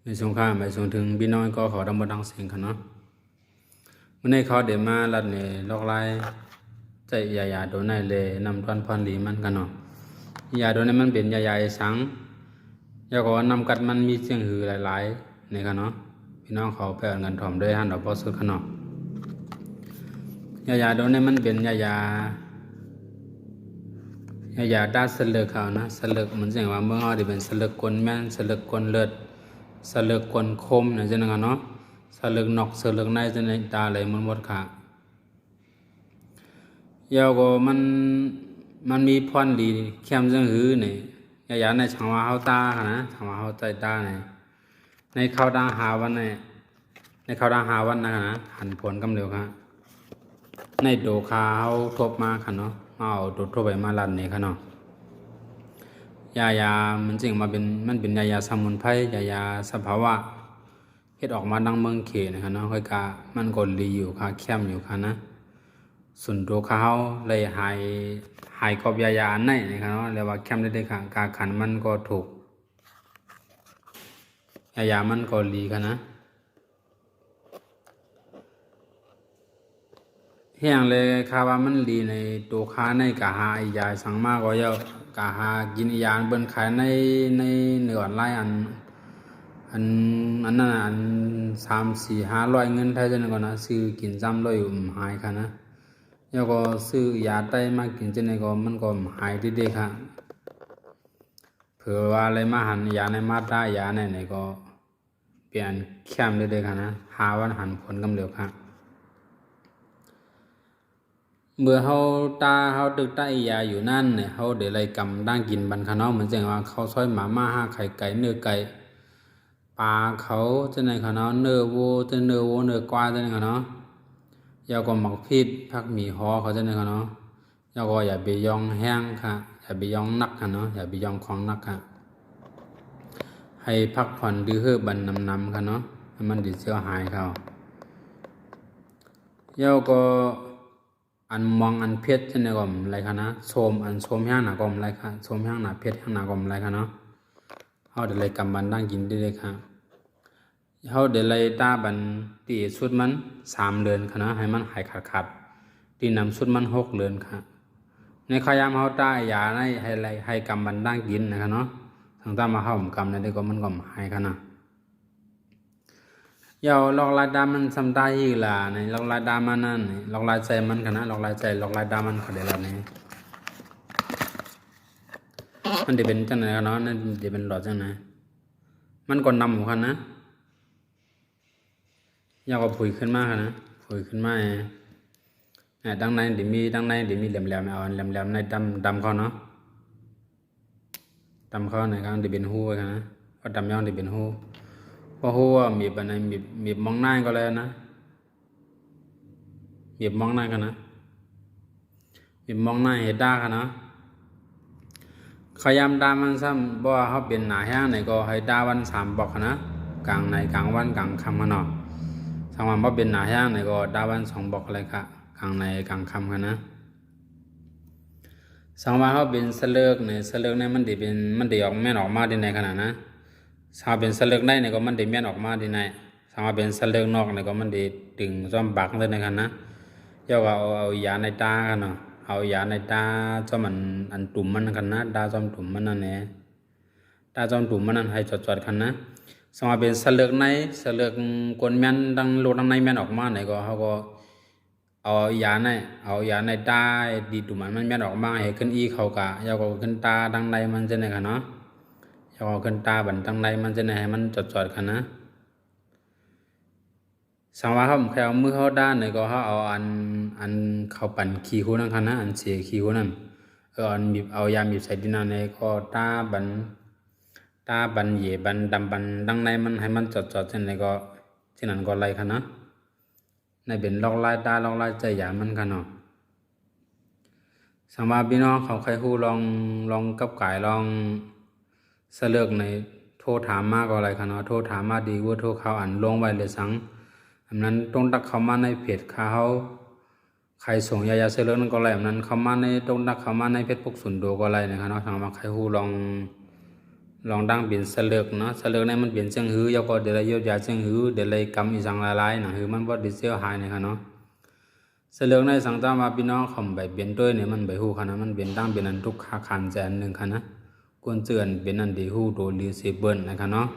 ในสงครามไปส่งถึงพี่น้อยก็ขอดำบดังเสียงกันเนาะเมื่อในเขาเดี๋ยวมาลัดเนี่ยลอกไล่ใจยาโดนในเลยนำตอนพรหลีมันกันเนาะยาโดนในมันเป็นยาสังยาก็นำกัดมันมีเสียงหือหลายๆในกันเนาะพี่น้องเขาแปลเงินถ่อมด้วยหันดอกพอสุดกันเนาะยาโดนในมันเป็นยาด้าสลึกเขานะสลึกมันเสียงว่าเมื่อเขาได้เป็นสลึกกลแม่นสลึกกลเลือดสลึกกลคมนะเจ้าหน้าเนาะสลึกนอกสลึกในจะในตาไหลมันหมดค่ะยาวก็มันมีพรดีเข้มจังหือเนี่ยยาในช่างว่าเฮาตาค่ะนะช่างว่าเฮาใจตาเนี่ยในข้าวดังหาวันเนี่ยในข้าวดังหาวันนะหันผลกำเร็วค่ะในโดคาเฮาทบมาค่ะเนาะเอาโดดทบไปมาลันเนี่ยค่ะเนาะยามันจริงมาเป็นมันเป็นยาสมุนไพรยาสภาวะเฮ็ดออกมาดังเมืองเขนะครับเนาะค่อยกะมันก็ดีอยู่ค่ะเข้มอยู่ค่ะนะส่วนตัวเขาเลยหายกอบยาอันไหนนะครับเนาะเรียกว่าเข้มได้ค่ะการขันมันก็ถูกยามันก็ดีค่ะนะเฮียงเลยคาว่ามันดีในตัวค้าในกะหายาสังมากก็เยอะกะหากินยาเบิ่นขายในเนื้อออนไลน์อันนั้นอัน300-400-500เงินไทยจังก็นะซื้อกิน300หายค่ะนะแล้วก็ซื้อยาไต้มากินจังก็มันก็หายดีๆค่ะเผื่อว่าอะไรมาหันยาในมาตายาในก็เปลี่ยนเข้มดีๆค่ะนะหาวันหันผลกำเร็วค่ะเมื่อเฮาตึกใต้ยาอยู่นั่นเนี่ยเฮาเดี๋ยวอะไรกำดังกินบันคาเนาะเหมือนจังว่าเขาซอยหมาม่า5ไข่ไก่เนื้อไก่ปลาเขาจังได๋ค่ะเนาะเนื้อวัวจังเนื้อวัวเนื้อกวางจังได๋ค่ะเนาะยาก็หมักพิษผักหมี่ฮอเขาจังได๋ค่ะเนาะยาก็อย่าไปยองแห้งค่ะอย่าไปยองนักค่ะเนาะอย่าไปยองของนักค่ะให้พักผ่อนดื้อเฮือบันนำค่ะเนาะให้มันดิเสียหายเขายาก็อันมองอันเพชรจังได๋ก็ไรค่ะนะโสมอันโสมแห้งหนาก็ไรค่ะโสมแห้งหนาเพชรแห้งหนาก็ไรค่ะเนาะเฮาได้เลยกำบันดังกินได้เลยค่ะเฮาได้เลยตาบันตีสุดมัน3เดือนค่ะนะให้มันหายขาดตีนำสุดมัน6เดือนค่ะในขยามเฮาตายาในให้กำบันดังกินนะคะเนาะทางตามาเฮากำได้ก็มันก็หายค่ะนะยาวลอกลายดามันสำตาอีกล่ะในลอกลายดามันนั่นลอกลายใจมันค่ะนะลอกลายใจลอกลายดามันเขาได้ละนี่มันจะเป็นจังไหนเนาะนั่นจะเป็นหลอดจังไหนมันก็นำของคันนะยาวก็ผุยขึ้นมาค่ะนะผุยขึ้นมาดังในเดี๋ยวมีแหลมๆเอาแหลมๆในดำเขาเนาะดำเขาในกลางเดี๋ยวเป็นหูไว้ค่ะนะก็ดำย่องเดี๋ยวเป็นหูเพราะหูว่ามีบันในมีมองหน้าก็แล้วนะมีมองหน้ากันนะมีมองหน้าเห็ดด้าค่ะนะขยำดามันซ้ำบ่ว่าเขาเป็นหนาแห้งไหนก็ให้ดาวัน3บอกนะกลางในกลางวันกลางค่ำกันเนาะทางวันบ่เป็นหนาแห้งไหนก็ดาวัน2บอกอะไรค่ะกลางในกลางค่ำกันนะสังว่าเขาเป็นสเลิกเนี่ยมันได้ออกแม่นออกมาดีในขนาดนะถ้าเป็นสเลิกได้เนี่ยก็มันได้แม่นออกมาดีในถ้าว่าเป็นสเลิกนอกเนี่ยก็มันได้ตึงซ้อมบักเลยในขนาดนะเจ้าว่าเอายาในตากันเนาะเอายาในตาจอมันอันตุ่มมันกันนะตาจอมตุ่มมันนั่นแหละตาจอมตุ่มมันนั่นให้จอดกันนะสมาเป็นสเลิกในสเลิกกวนแม่นดังโลดังในแม่นออกมาไหนก็เขาก็เอายาในตาดีตุ่มมันแม่นออกมาให้ขึ้นอีเขากะยาก็ขึ้นตาดังในมันจะไหนกันเนาะยาก็ขึ้นตาบันดังในมันจะไหนให้มันจอดกันนะสังว่าเขาแค่เอามือเขาด้านไหนก็เขาเอาอันเขาปั่นขี้หูนั่นค่ะนะอันเสียขี้หูนั่นอันบีบเอายาบีบใส่ดินในก็ตาบันเหย่บันดำบันดังในมันให้มันจอดเช่นไหนก็เช่นนั้นก็ไรค่ะนะในเป็นลอกลายตาลอกลายใจยามันค่ะเนาะสังว่าพี่น้องเขาใครหูลองกับกายลองเสลือกในโทรถามมากก็อะไรค่ะเนาะโทรถามมาดีว่าโทรเขาอันลงไว้เลยสังอันนั้นต้องตักเข้ามาในเพจเขาใครส่งยาเสลือกนั่นก็ไรอันนั้นเข้ามาในต้องตักเข้ามาในเพจพวกส่วนตัวก็ไรนะครับเนาะทางว่าใครหูล ลองดังเป็นสลึกเนาะสลึกเนี่ยมันเป็นเชิงหื้อยก็เดี๋ยวเยียวยาเชิงหื้อเดี๋ยวเลยกำอีสังหลายๆนะหื้อมันบ่ได้เสียหายนะคะเนาะสลึกในสังตามาพี่น้องคำใบเปลี่ยนด้วยเนี่ยมันใบหูค่ะนะมันเป็นดังเป็นอันทุกขาขันแสนหนึ่งค่ะนะกวนเจือนเป็นอันดีหูโดหรือเซเบิลนะคะเนาะ